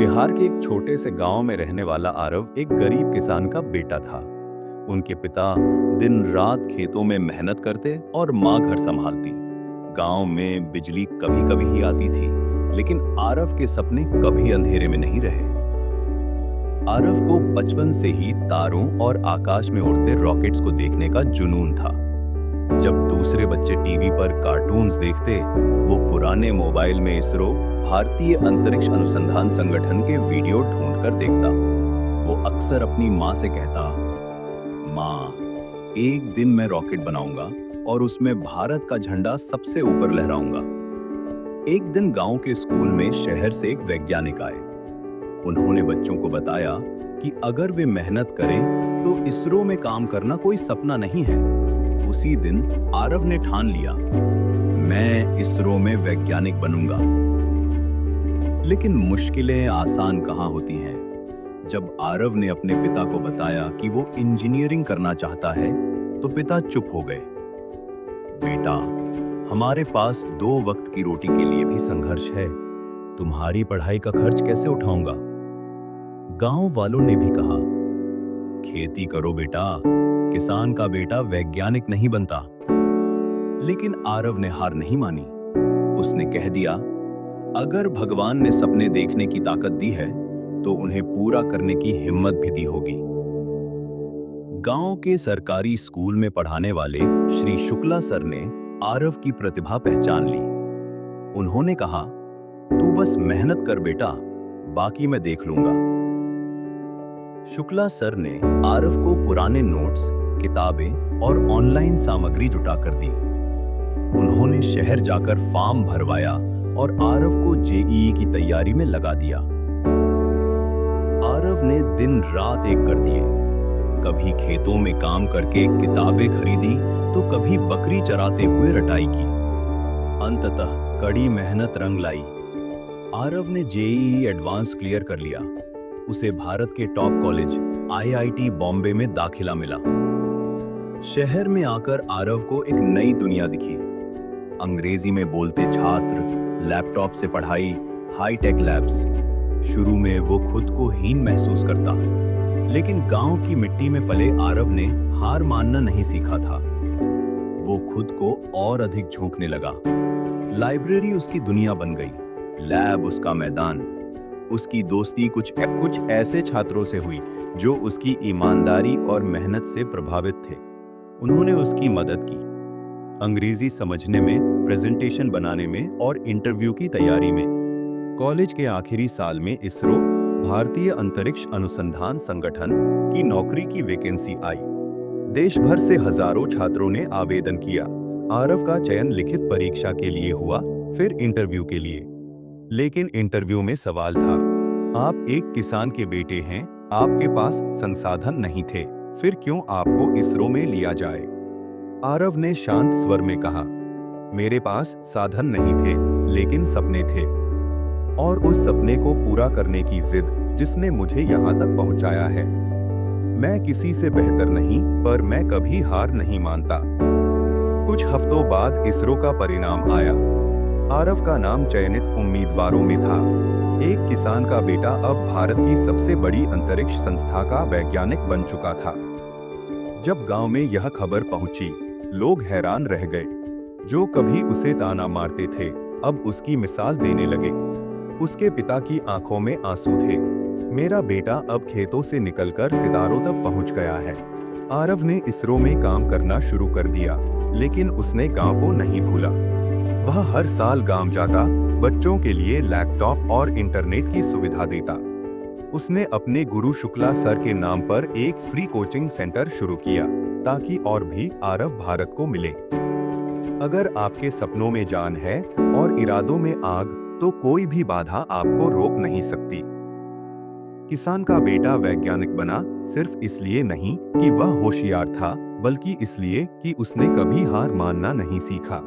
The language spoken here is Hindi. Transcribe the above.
बिहार के एक छोटे से गांव में रहने वाला आरव एक गरीब किसान का बेटा था। उनके पिता दिन रात खेतों में मेहनत करते और माँ घर संभालती। गांव में बिजली कभी कभी ही आती थी, लेकिन आरव के सपने कभी अंधेरे में नहीं रहे। आरव को बचपन से ही तारों और आकाश में उड़ते रॉकेट्स को देखने का जुनून था। जब दूसरे बच्चे टीवी पर कार्टून्स देखते, वो पुराने मोबाइल में इसरो भारतीय अंतरिक्ष अनुसंधान संगठन के वीडियो ढूंढकर देखता। वो अक्सर अपनी माँ से कहता, माँ, एक दिन मैं रॉकेट बनाऊंगा और उसमें भारत का झंडा सबसे ऊपर लहराऊंगा। एक दिन गांव के स्कूल में शहर से एक वैज्ञानिक आए। उन्होंने बच्चों को बताया कि अगर वे मेहनत करें तो इसरो में काम करना कोई सपना नहीं है। उसी दिन आरव ने ठान लिया, मैं इसरो में वैज्ञानिक बनूंगा। लेकिन मुश्किलें आसान कहाँ होती हैं। जब आरव ने अपने पिता को बताया कि वो इंजीनियरिंग करना चाहता है, तो पिता चुप हो गए। बेटा, हमारे पास 2 वक्त की रोटी के लिए भी संघर्ष है। तुम्हारी पढ़ाई का खर्च कैसे उठाऊंगा? गांव वालों ने भी कहा, खेती करो बेटा, किसान का बेटा वैज्ञानिक नहीं बनता। लेकिन आरव ने हार नहीं मानी। उसने कह दिया, अगर भगवान ने सपने देखने की ताकत दी है, तो उन्हें पूरा करने की हिम्मत भी दी होगी। गांव के सरकारी स्कूल में पढ़ाने वाले श्री शुक्ला सर ने आरव की प्रतिभा पहचान ली। उन्होंने कहा, तू बस मेहनत कर बेटा, बाकी मैं देख लूंगा। शुक्ला सर ने आरव को पुराने नोट्स, किताबें और ऑनलाइन सामग्री जुटाकर दी। उन्होंने शहर जाकर फॉर्म भरवाया और आरव को जेईई की तैयारी में लगा दिया। आरव ने दिन रात एक कर दिए। कभी खेतों में काम करके किताबें खरीदी, तो कभी बकरी चराते हुए रटाई की। अंततः कड़ी मेहनत रंग लाई। आरव ने जेईई एडवांस क्लियर कर लिया। उसे भारत के टॉप कॉलेज आईआईटी बॉम्बे में दाखिला मिला। शहर में आकर आरव को एक नई दुनिया दिखी। अंग्रेजी में बोलते छात्र, लैपटॉप से पढ़ाई, हाईटेक लैब्स। शुरू में वो खुद को हीन महसूस करता, लेकिन गांव की मिट्टी में पले आरव ने हार मानना नहीं सीखा था। वो खुद को और अधिक झोंकने लगा। लाइब्रेरी उसकी दुनिया बन गई, लैब उसका मैदान। उसकी दोस्ती कुछ ऐसे छात्रों से हुई जो उसकी ईमानदारी और मेहनत से प्रभावित थे। उन्होंने उसकी मदद की, अंग्रेजी समझने में, प्रेजेंटेशन बनाने में और इंटरव्यू की तैयारी में। कॉलेज के आखिरी साल में इसरो भारतीय अंतरिक्ष अनुसंधान संगठन की नौकरी की वैकेंसी आई। देश भर से हजारों छात्रों ने आवेदन किया। आरव का चयन लिखित परीक्षा के लिए हुआ, फिर इंटरव्यू के लिए। लेकिन इंटरव्यू में सवाल था, आप एक किसान के बेटे हैं, आपके पास संसाधन नहीं थे, फिर क्यों आपको इसरो में लिया जाए? आरव ने शांत स्वर में कहा, मेरे पास साधन नहीं थे, लेकिन सपने थे। और उस सपने को पूरा करने की जिद जिसने मुझे यहाँ तक पहुँचाया है। मैं किसी से बेहतर नहीं, पर मैं कभी हार नहीं मानता। कुछ हफ्तों बाद इसरो का परिणाम आया। आरव का नाम चयनित उम्मीदवारों में था। एक किसान का बेटा अब भारत की सबसे बड़ी अंतरिक्ष संस्था का वैज्ञानिक बन चुका था। जब गांव में यह खबर पहुंची, लोग हैरान रह गए। जो कभी उसे ताना मारते थे, अब उसकी मिसाल देने लगे। उसके पिता की आंखों में आंसू थे। मेरा बेटा अब खेतों से निकलकर सितारों तक पहुंच गया है। आरव ने इसरो में काम करना शुरू कर दिया, लेकिन उसने गांव को नहीं भूला। वह हर साल गांव जाता, बच्चों के लिए लैपटॉप और इंटरनेट की सुविधा देता। उसने अपने गुरु शुक्ला सर के नाम पर एक फ्री कोचिंग सेंटर शुरू किया, ताकि और भी आरव भारत को मिले। अगर आपके सपनों में जान है और इरादों में आग, तो कोई भी बाधा आपको रोक नहीं सकती। किसान का बेटा वैज्ञानिक बना सिर्फ इसलिए नहीं कि वह होशियार था, बल्कि इसलिए कि उसने कभी हार मानना नहीं सीखा।